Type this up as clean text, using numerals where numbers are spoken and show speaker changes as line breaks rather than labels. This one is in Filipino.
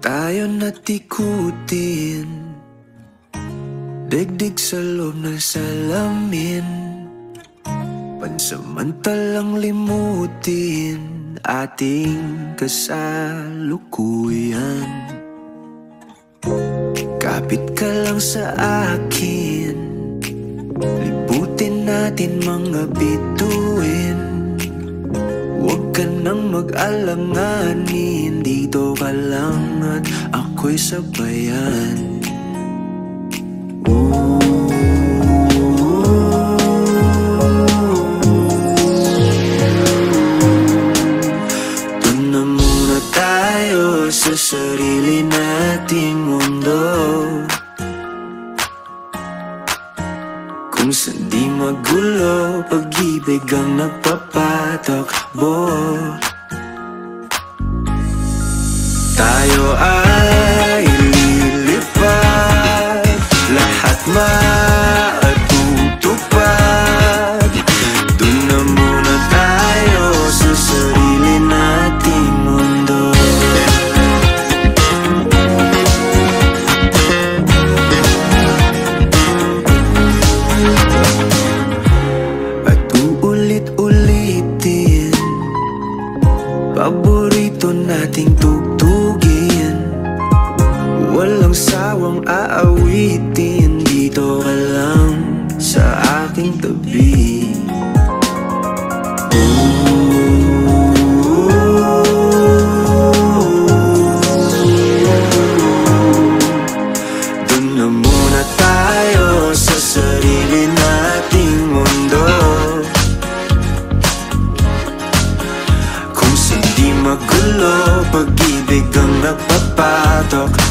tayo natikutin, digdig sa loob ng salamin, pansamantalang limutin ating kasalukuyan. Kapit ka lang sa akin, liputin natin mga bituin. Huwag ka nang mag-alanganin, dito ka lang at ako'y sabayan. Doon na muna tayo sa sarili nating mundo, kung saan di magulo, pag-ibig ang nagpapatakbo. Tayo ay lilipad, lahat matutupad. Doon na muna tayo sa sarili nating mundo. Ulit-ulitin, paborito nating tugtugin, walang sawang aawitin. Dito ka lang sa aking tabi. Doon na muna tayo sa sarili nating mundo, kung saan di magulo, pag-ibig ang nagpapatok.